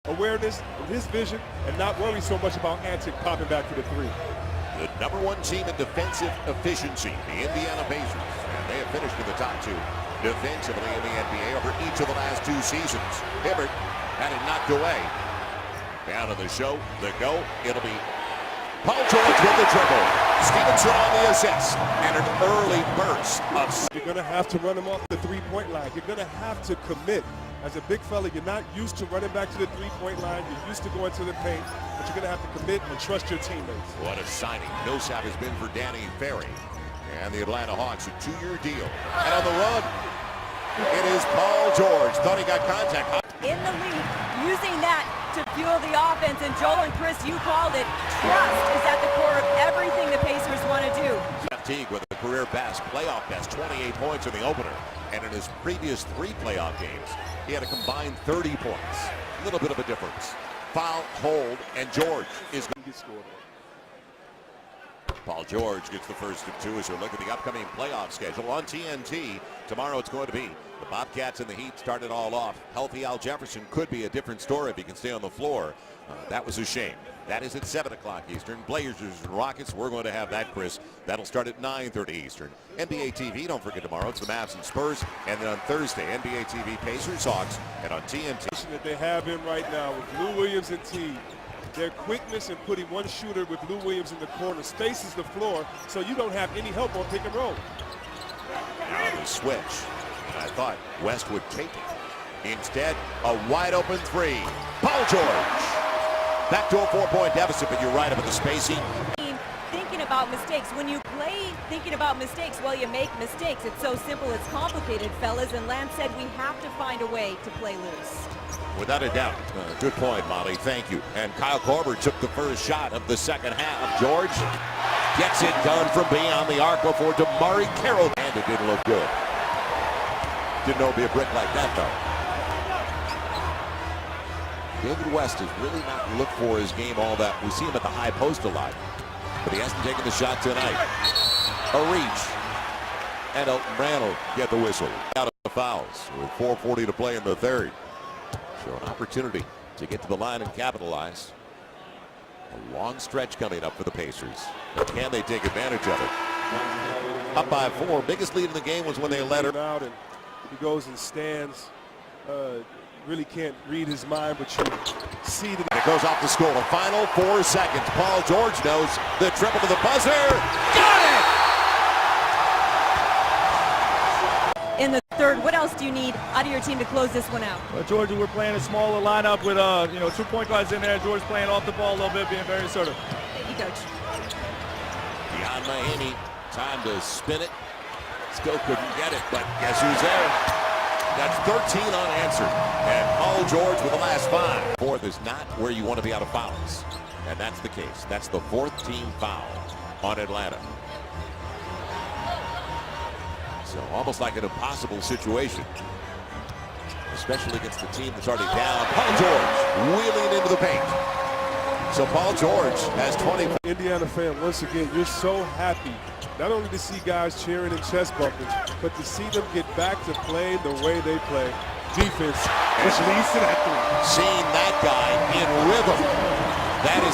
awareness and his vision and not worry so much about Antic popping back to the three. The #1 team in defensive efficiency, the Indiana Pacers. And they have finished in the top 2 defensively in the NBA over each of the last 2 seasons. Hibbert had it knocked away. Down to the show, the go. It'll be Paul George with the triple. Stevenson on the assist. And an early burst of... You're going to have to run him off the three-point line. You're going to have to commit. As a big fella, you're not used to running back to the three-point line. You're used to going to the paint, but you're going to have to commit and trust your teammates. What a signing Millsap has been for Danny Ferry. And the Atlanta Hawks, a 2-year deal. And on the run, it is Paul George. Thought he got contact. In the league, using that to fuel the offense. And Joel and Chris, you called it. Trust is at the core of everything the Pacers want to do. Jeff Teague with a career best, playoff best, 28 points in the opener. And in his previous 3 playoff games, he had a combined 30 points. A little bit of a difference. Foul, hold, and George is going to get scored. Paul George gets the first of 2 as we look at the upcoming playoff schedule on TNT. Tomorrow it's going to be the Bobcats and the Heat started all off. Healthy Al Jefferson could be a different story if he can stay on the floor. That was a shame. That is at 7 o'clock Eastern. Blazers and Rockets, we're going to have that, Chris. That'll start at 9:30 Eastern. NBA TV, don't forget tomorrow, it's the Mavs and Spurs. And then on Thursday, NBA TV, Pacers, Hawks, and on TNT. That they have in right now with Lou Williams and Teague. Their quickness in putting one shooter with Lou Williams in the corner spaces the floor, so you don't have any help on pick and roll. Now the switch. And I thought West would take it. Instead, a wide open 3. Paul George. Back to a 4-point deficit, but you're right about the spacing. Thinking about mistakes. When you play thinking about mistakes, well, you make mistakes. It's so simple, it's complicated, fellas. And Lance said we have to find a way to play loose. Without a doubt. Good point, Molly. Thank you. And Kyle Korver took the first shot of the second half. George gets it done from beyond the arc before DeMarre Carroll. And it didn't look good. Didn't know it'd be a brick like that, though. David West has really not looked for his game all that. We see him at the high post a lot, but he hasn't taken the shot tonight. A reach, and Elton Brand will get the whistle. Out of the fouls with 4:40 to play in the third. So an opportunity to get to the line and capitalize. A long stretch coming up for the Pacers. But can they take advantage of it? Up by 4. Biggest lead in the game was when they let her out, and he goes and stands. Really can't read his mind, but you see that it goes off the score. The final 4 seconds. Paul George knows the triple to the buzzer. Got it! In the third, what else do you need out of your team to close this one out? Well, Georgia, we're playing a smaller lineup with 2 point guards in there. George playing off the ball a little bit, being very assertive. Thank you, Coach. Beyond Mahaney, time to spin it. Still couldn't get it, but guess who's there? That's 13 unanswered. And Paul George with the last 5. 4th is not where you want to be out of fouls. And that's the case. That's the 4th team foul on Atlanta. So almost like an impossible situation, especially against the team that's already down. Paul George wheeling into the paint. So Paul George has 20. Indiana fan, once again, you're so happy not only to see guys cheering and chest bumping, but to see them get back to playing the way they play. Defense, which leads to that 3. Seeing that guy in rhythm, that is